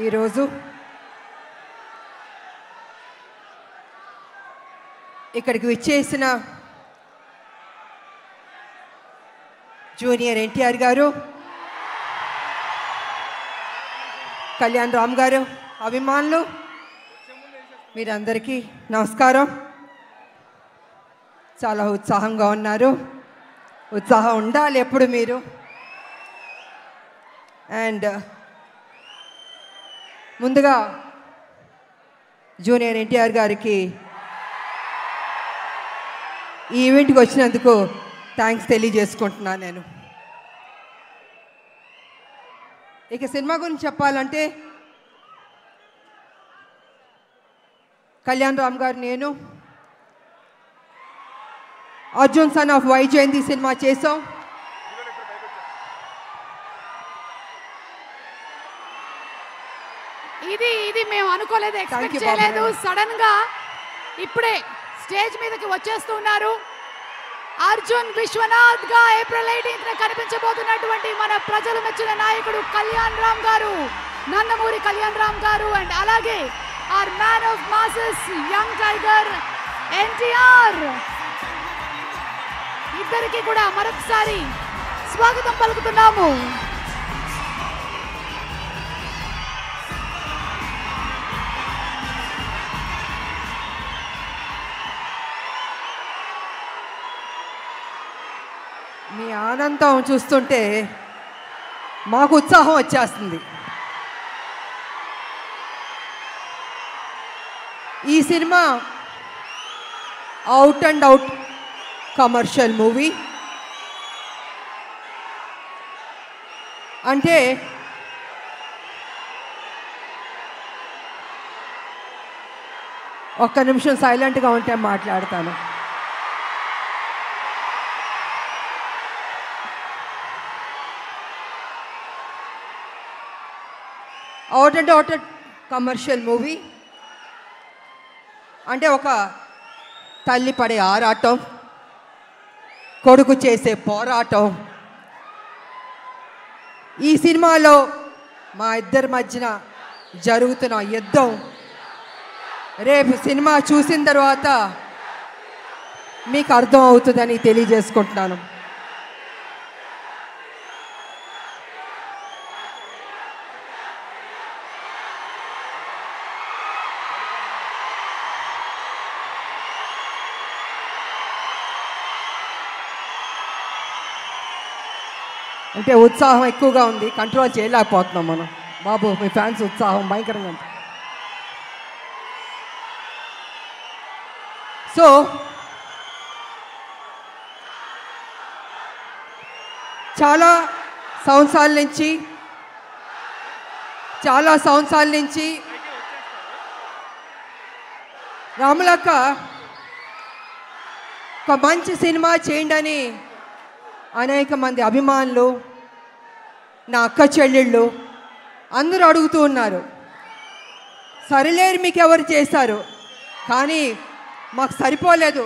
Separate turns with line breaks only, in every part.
ఈరోజు ఇక్కడికి విచ్చేసిన జూనియర్ ఎన్టీఆర్ గారు, కళ్యాణ్ రామ్ గారు, అభిమానులు మీరందరికీ నమస్కారం. చాలా ఉత్సాహంగా ఉన్నారు. ఉత్సాహం ఉండాలి ఎప్పుడు మీరు. అండ్ ముందుగా జూనియర్ ఎన్టీఆర్ గారికి ఈ ఈవెంట్కి వచ్చినందుకు థ్యాంక్స్ తెలియజేసుకుంటున్నాను నేను. ఇక సినిమా గురించి చెప్పాలంటే కళ్యాణ్ రామ్ గారు, నేను Arjun son of Vyjayanthi cinema చేసాం.
ఇది మేము అనుకోలేదు, ఎక్స్పెక్ట్ చేయలేదు. సడన్ గా ఇప్పుడే స్టేజ్ మీదకి వచ్చేస్తున్నారు. అర్జున్ విశ్వనాథ్ గా ఏప్రిల్ 18న కనిపించబోతున్నటువంటి మన ప్రజలు మెచ్చిన నాయకుడు కళ్యాణ్ రామ్ గారు, నందమూరి కళ్యాణ్ రామ్ గారు, అండ్ అలాగే our man of masses young tiger NTR, ఇద్దరికి కూడా మరొకసారి స్వాగతం పలుకుతున్నాము.
మీ ఆనందం చూస్తుంటే మాకు ఉత్సాహం వచ్చేస్తుంది. ఈ cinema out and out commercial movie. అంటే ఒక్క నిమిషం సైలెంట్గా ఉంటే మాట్లాడతాను. Out and out commercial movie అంటే ఒక తల్లి పడే ఆరాటం, కొడుకు చేసే పోరాటం. ఈ సినిమాలో మా ఇద్దరి మధ్యన జరుగుతున్న యుద్ధం రేపు సినిమా చూసిన తర్వాత మీకు అర్థం అవుతుందని తెలియజేసుకుంటున్నాను. అంటే ఉత్సాహం ఎక్కువగా ఉంది, కంట్రోల్ చేయలేకపోతున్నాం మనం. బాబు, మీ ఫ్యాన్స్ ఉత్సాహం భయంకరంగా ఉంది. సో చాలా సంవత్సరాల నుంచి రాములక్క ఒక మంచి సినిమా చేయండి అని అనేక మంది అభిమానులు, నా అక్క చెల్లెళ్ళు అందరూ అడుగుతూ ఉన్నారు. సరిలేరు మీకు ఎవరు చేశారు, కానీ మాకు సరిపోలేదు,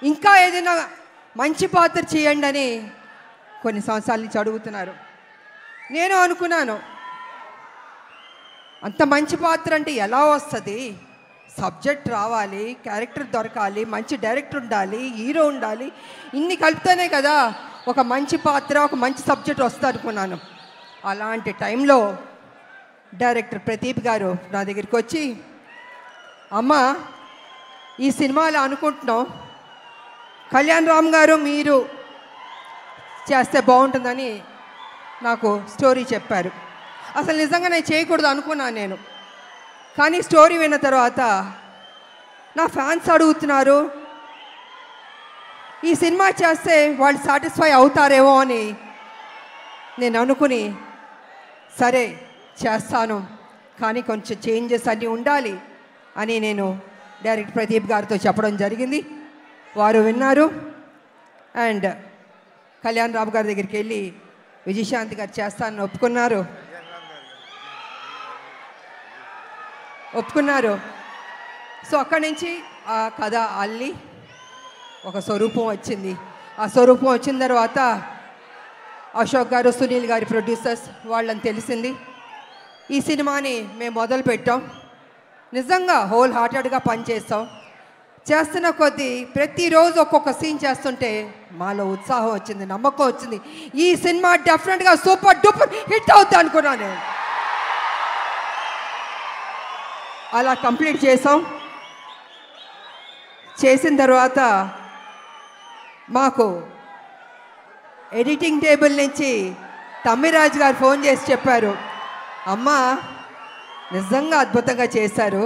ఇంకా ఏదైనా మంచి పాత్ర చేయండి అని కొన్ని సంవత్సరాల నుంచి అడుగుతున్నారు. నేను అనుకున్నాను, అంత మంచి పాత్ర అంటే ఎలా వస్తుంది? సబ్జెక్ట్ రావాలి, క్యారెక్టర్ దొరకాలి, మంచి డైరెక్టర్ ఉండాలి, హీరో ఉండాలి, ఇన్ని కలిపితేనే కదా ఒక మంచి పాత్ర, ఒక మంచి సబ్జెక్ట్ వస్తుంది అనుకున్నాను. అలాంటి టైంలో డైరెక్టర్ ప్రదీప్ గారు నా దగ్గరికి వచ్చి, అమ్మ ఈ సినిమాలో అనుకుంటున్నాం, కళ్యాణ్ రామ్ గారు మీరు చేస్తే బాగుంటుందని నాకు స్టోరీ చెప్పారు. అసలు నిజంగా నేను చేయకూడదు అనుకున్నాను నేను. కానీ స్టోరీ విన్న తర్వాత నా ఫ్యాన్స్ అడుగుతున్నారు, ఈ సినిమా చేస్తే వాళ్ళు సాటిస్ఫై అవుతారేమో అని నేను అనుకుని, సరే చేస్తాను, కానీ కొంచెం చేంజెస్ అన్నీ ఉండాలి అని నేను డైరెక్టర్ ప్రదీప్ గారితో చెప్పడం జరిగింది. వారు విన్నారు. అండ్ కళ్యాణ్ రామ్ గారి దగ్గరికి వెళ్ళి విజయశాంతి గారు చేస్తానని ఒప్పుకున్నారు. సో అక్కడి నుంచి ఆ కథ అల్లి ఒక స్వరూపం వచ్చింది. ఆ స్వరూపం వచ్చిన తర్వాత అశోక్ గారు, సునీల్ గారి ప్రొడ్యూసర్స్ వాళ్ళని తెలిసింది. ఈ సినిమాని మేము మొదలు పెట్టాం. నిజంగా హోల్ హార్టెడ్గా పనిచేస్తాం. చేస్తున్న కొద్దీ ప్రతిరోజు ఒక్కొక్క సీన్ చేస్తుంటే మాలో ఉత్సాహం వచ్చింది, నమ్మకం వచ్చింది. ఈ సినిమా డెఫినెట్గా సూపర్ డూపర్ హిట్ అవుతుంది అనుకున్నాను నేను. అలా కంప్లీట్ చేసాం. చేసిన తర్వాత మాకు ఎడిటింగ్ టేబుల్ నుంచి తమ్మిరాజు గారు ఫోన్ చేసి చెప్పారు, అమ్మా నిజంగా అద్భుతంగా చేశారు,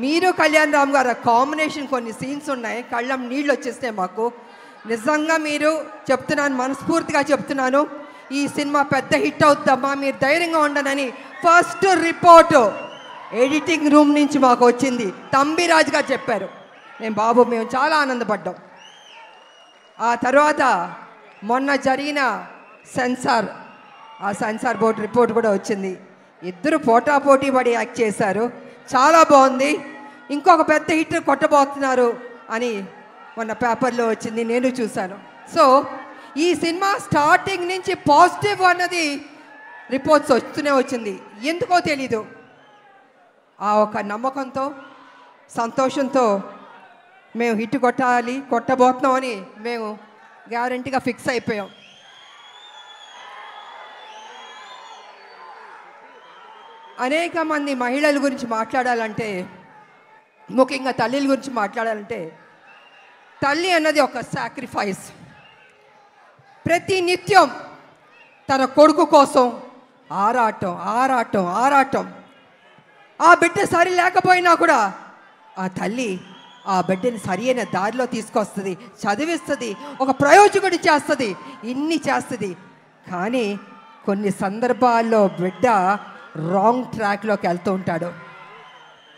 మీరు కళ్యాణ్ రామ్ గారు కాంబినేషన్ కొన్ని సీన్స్ ఉన్నాయి, కళ్ళం నీళ్ళు వచ్చేస్తాయి మాకు. నిజంగా మీరు చెప్తున్నాను, మనస్ఫూర్తిగా చెప్తున్నాను, ఈ సినిమా పెద్ద హిట్ అవుతుందమ్మా, మీరు ధైర్యంగా ఉండనని ఫస్ట్ రిపోర్టు ఎడిటింగ్ రూమ్ నుంచి మాకు వచ్చింది. తమ్మిరాజు గారు చెప్పారు. మేము చాలా ఆనందపడ్డాం. ఆ తర్వాత మొన్న జరిగిన సెన్సార్ బోర్డు రిపోర్ట్ కూడా వచ్చింది. ఇద్దరు పోటాపోటీ పడి యాక్ట్ చేశారు, చాలా బాగుంది, ఇంకొక పెద్ద హిట్ కొట్టబోతున్నారు అని మొన్న పేపర్లో వచ్చింది, నేను చూశాను. సో ఈ సినిమా స్టార్టింగ్ నుంచి పాజిటివ్ అన్నది రిపోర్ట్స్ వస్తూనే వచ్చింది. ఎందుకో తెలీదు, ఆ ఒక నమ్మకంతో సంతోషంతో మేము హిట్ కొట్టబోతున్నామని మేము గ్యారంటీగా ఫిక్స్ అయిపోయాం. అనేక మంది మహిళల గురించి మాట్లాడాలంటే, ముఖ్యంగా తల్లిల గురించి మాట్లాడాలంటే, తల్లి అన్నది ఒక సాక్రిఫైస్. ప్రతి నిత్యం తన కొడుకు కోసం ఆరాటం ఆరాటం ఆరాటం. ఆ బిడ్డ సరి లేకపోయినా కూడా ఆ తల్లి ఆ బిడ్డని సరి అయిన దారిలో తీసుకొస్తుంది, చదివిస్తుంది, ఒక ప్రయోజకుడి చేస్తుంది, ఇన్ని చేస్తుంది. కానీ కొన్ని సందర్భాల్లో బిడ్డ రాంగ్ ట్రాక్లోకి వెళ్తూ ఉంటాడు.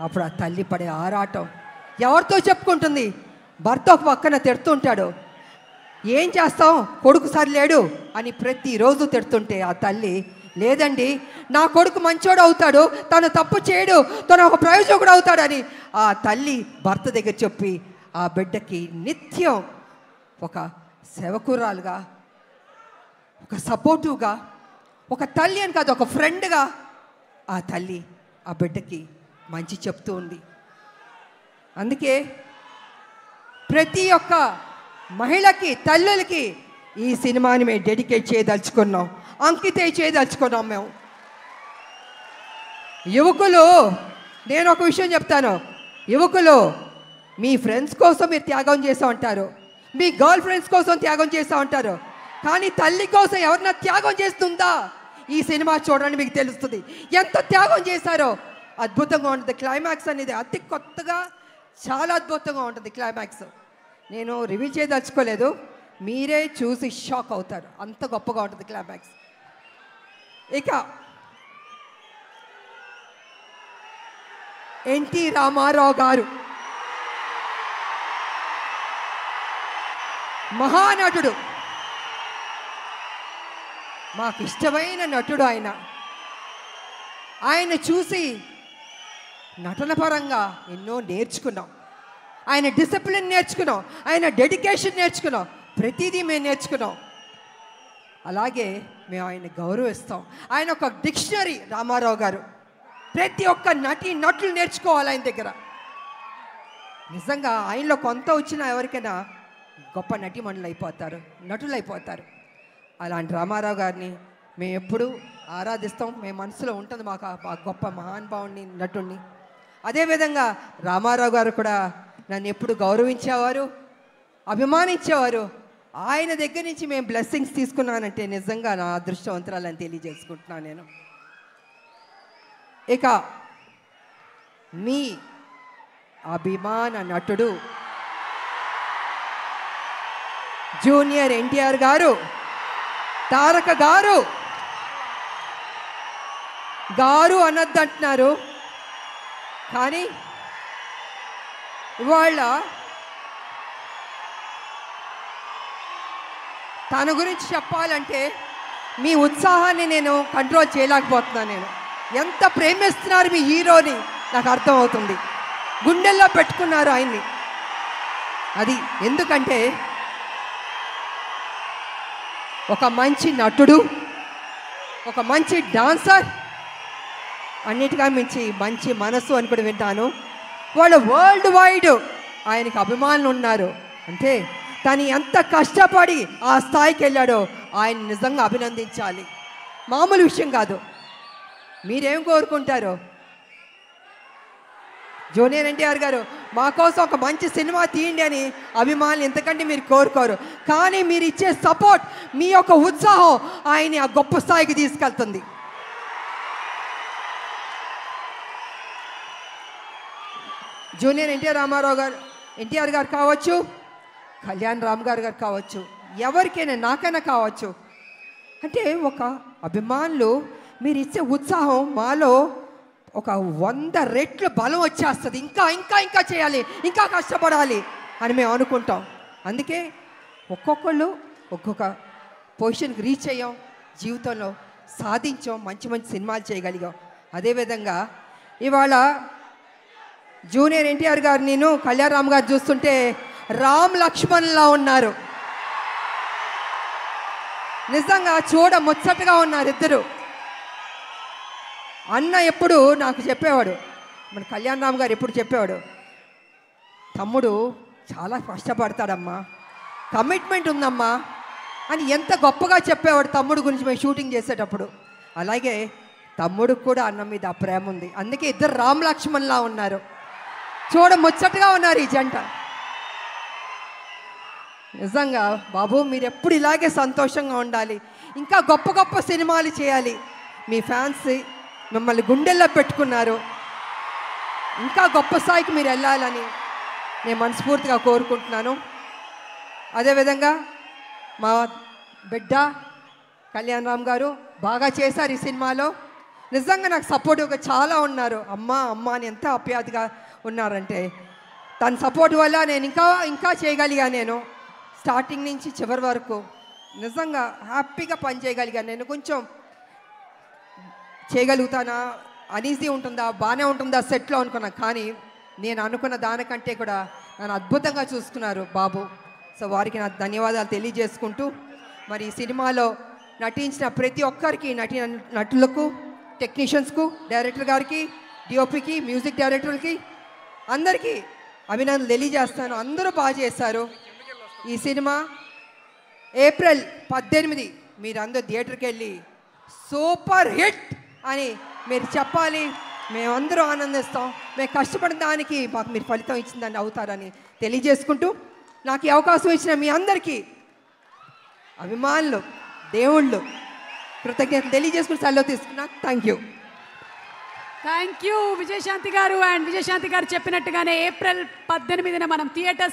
అప్పుడు ఆ తల్లి పడే ఆరాటం ఎవరితో చెప్పుకుంటుంది? భర్త ఒక పక్కన తిడుతుంటాడు, ఏం చేస్తాం కొడుకు సరిలేడు అని ప్రతిరోజు తిడుతుంటే ఆ తల్లి, లేదండి నా కొడుకు మంచోడు అవుతాడు, తను తప్పు చేయడు, తను ఒక ప్రయోజకుడు అవుతాడని ఆ తల్లి భర్త దగ్గర చెప్పి ఆ బిడ్డకి నిత్యం ఒక సేవకురాలుగా, ఒక సపోర్టివ్గా, ఒక తల్లి అని కాదు ఒక ఫ్రెండ్గా ఆ తల్లి ఆ బిడ్డకి మంచి చెప్తూ ఉంది. అందుకే ప్రతి ఒక్క మహిళకి, తల్లులకి ఈ సినిమాని మేము డెడికేట్ చేయదలుచుకున్నాం, అంకితం చేయదలుచుకున్నాం మేము. యువకులు, నేను ఒక విషయం చెప్తాను, యువకులు మీ ఫ్రెండ్స్ కోసం మీరు త్యాగం చేస్తూ ఉంటారు, మీ గర్ల్ ఫ్రెండ్స్ కోసం త్యాగం చేస్తూ ఉంటారు, కానీ తల్లి కోసం ఎవరన్నా త్యాగం చేస్తుందా? ఈ సినిమా చూడండి, మీకు తెలుస్తుంది ఎంత త్యాగం చేశారో. అద్భుతంగా ఉంటుంది క్లైమాక్స్ అనేది, అతి కొత్తగా చాలా అద్భుతంగా ఉంటుంది క్లైమాక్స్. నేను రివీల్ చేయదలుచుకోలేదు, మీరే చూసి షాక్ అవుతారు, అంత గొప్పగా ఉంటుంది క్లైమాక్స్. ఇక ఎన్టీ రామారావు గారు మహానటుడు, మాకు ఇష్టమైన నటుడు ఆయన. ఆయన చూసి నటన పరంగా ఎన్నో నేర్చుకున్నాం, ఆయన డిసిప్లిన్ నేర్చుకున్నాం, ఆయన డెడికేషన్ నేర్చుకున్నాం, ప్రతిదీ మేము నేర్చుకున్నాం. అలాగే మేము ఆయన గౌరవిస్తాం. ఆయన ఒక డిక్షనరీ రామారావు గారు, ప్రతి ఒక్క నటులు నేర్చుకోవాలి ఆయన దగ్గర. నిజంగా ఆయనలో కొంత వచ్చినా ఎవరికైనా గొప్ప నటీమణులు అయిపోతారు, నటులు అయిపోతారు. అలాంటి రామారావు గారిని మేము ఎప్పుడూ ఆరాధిస్తాం, మేము మనసులో ఉంటుంది మాకు ఆ గొప్ప మహానుభావుని, నటుడిని. అదేవిధంగా రామారావు గారు కూడా నన్ను ఎప్పుడు గౌరవించేవారు, అభిమానించేవారు. ఆయన దగ్గర నుంచి మేము బ్లెస్సింగ్స్ తీసుకున్నానంటే నిజంగా నా అదృష్టవంతురాలని తెలియజేసుకుంటున్నాను నేను. ఇక మీ అభిమాన నటుడు జూనియర్ ఎన్టీఆర్ గారు, తారక గారు, గారు అనొద్దంటున్నారు కానీ ఇవాళ తన గురించి చెప్పాలంటే మీ ఉత్సాహాన్ని నేను కంట్రోల్ చేయలేకపోతున్నాను. నేను ఎంత ప్రేమిస్తున్నారు మీ హీరోని నాకు అర్థమవుతుంది, గుండెల్లో పెట్టుకున్నారు ఆయన్ని. అది ఎందుకంటే ఒక మంచి నటుడు, ఒక మంచి డాన్సర్, అన్నిటిగా మించి మంచి మనసు అని కూడా వింటాను. వాళ్ళు వరల్డ్ వైడ్ ఆయనకి అభిమానులు ఉన్నారు. అంటే తను ఎంత కష్టపడి ఆ స్థాయికి వెళ్ళాడో ఆయన నిజంగా అభినందించాలి. మామూలు విషయం కాదు. మీరేం కోరుకుంటారు? జూనియర్ ఎన్టీఆర్ గారు మా కోసం ఒక మంచి సినిమా తీయండి అని అభిమానులు ఎంతకంటే మీరు కోరుకోరు. కానీ మీరు ఇచ్చే సపోర్ట్, మీ యొక్క ఉత్సాహం ఆయన్ని ఆ గొప్ప స్థాయికి తీసుకెళ్తుంది. జూనియర్ ఎన్టీఆర్ గారు కావచ్చు, కళ్యాణ్ రామ్ గారు కావచ్చు, ఎవరికైనా నాకైనా కావచ్చు. అంటే ఒక అభిమానులు మీరు ఇచ్చే ఉత్సాహం మాలో ఒక 100 రెట్లు బలం వచ్చేస్తుంది. ఇంకా ఇంకా ఇంకా చేయాలి, ఇంకా కష్టపడాలి అని మేము అనుకుంటాం. అందుకే ఒక్కొక్కళ్ళు ఒక్కొక్క పొజిషన్కి రీచ్ అయ్యాం, జీవితంలో సాధించాం, మంచి మంచి సినిమాలు చేయగలిగాం. అదేవిధంగా ఇవాళ జూనియర్ ఎన్టీఆర్ గారు, నేను కళ్యాణ్ రామ్ గారు చూస్తుంటే రామ్ లక్ష్మణ్లా ఉన్నారు. నిజంగా చూడ ముచ్చటగా ఉన్నారు ఇద్దరు. అన్న ఎప్పుడు నాకు చెప్పేవాడు, మన కళ్యాణ్ రామ్ గారు ఎప్పుడు చెప్పేవాడు, తమ్ముడు చాలా కష్టపడతాడమ్మా, కమిట్మెంట్ ఉందమ్మా అని ఎంత గొప్పగా చెప్పేవాడు తమ్ముడు గురించి మేము షూటింగ్ చేసేటప్పుడు. అలాగే తమ్ముడికి కూడా అన్న మీద ఆ ప్రేమ ఉంది. అందుకే ఇద్దరు రామ్ లక్ష్మణ్లా ఉన్నారు, చూడ ముచ్చటగా ఉన్నారు ఈ జంట. నిజంగా బాబు మీరు ఎప్పుడు ఇలాగే సంతోషంగా ఉండాలి, ఇంకా గొప్ప గొప్ప సినిమాలు చేయాలి. మీ ఫ్యాన్స్ మిమ్మల్ని గుండెల్లో పెట్టుకున్నారు, ఇంకా గొప్ప స్థాయికి మీరు వెళ్ళాలని నేను మనస్ఫూర్తిగా కోరుకుంటున్నాను. అదేవిధంగా మా బిడ్డ కళ్యాణ్ రామ్ గారు బాగా చేశారు ఈ సినిమాలో. నిజంగా నాకు సపోర్టివ్గా చాలా ఉన్నారు. అమ్మ అమ్మ అని ఎంత ఆప్యాయతగా ఉన్నారంటే, తన సపోర్ట్ వల్ల నేను ఇంకా ఇంకా చేయగలిగా. నేను స్టార్టింగ్ నుంచి చివరి వరకు నిజంగా హ్యాపీగా పనిచేయగలిగాను. నేను కొంచెం చేయగలుగుతానా, అనీజీ ఉంటుందా, బాగానే ఉంటుందా సెట్లో అనుకున్నా. కానీ నేను అనుకున్న దానికంటే కూడా నన్ను అద్భుతంగా చూసుకున్నారు బాబు. సో వారికి నా ధన్యవాదాలు తెలియజేసుకుంటూ, మరి ఈ సినిమాలో నటించిన ప్రతి ఒక్కరికి, నటులకు, టెక్నీషియన్స్కు, డైరెక్టర్ గారికి, డిఓపికి, మ్యూజిక్ డైరెక్టర్కి అందరికీ అభినందనలు తెలియజేస్తాను. అందరూ బాగా చేశారు. ఈ సినిమా ఏప్రిల్ 18 మీరందరూ థియేటర్కి వెళ్ళి సూపర్ హిట్ అని మీరు చెప్పాలి. మేమందరూ ఆనందిస్తాం. మేము కష్టపడిన దానికి మాకు మీరు ఫలితం ఇచ్చిందని అవుతారని తెలియజేసుకుంటూ, నాకు ఈ అవకాశం ఇచ్చిన మీ అందరికీ అభిమానులు, దేవుళ్ళు కృతజ్ఞతలు తెలియజేసుకుని సెలవు తీసుకున్నా.
థ్యాంక్ యూ విజయశాంతి గారు. అండ్ విజయశాంతి గారు చెప్పినట్టుగానే ఏప్రిల్ 18న మనం థియేటర్స్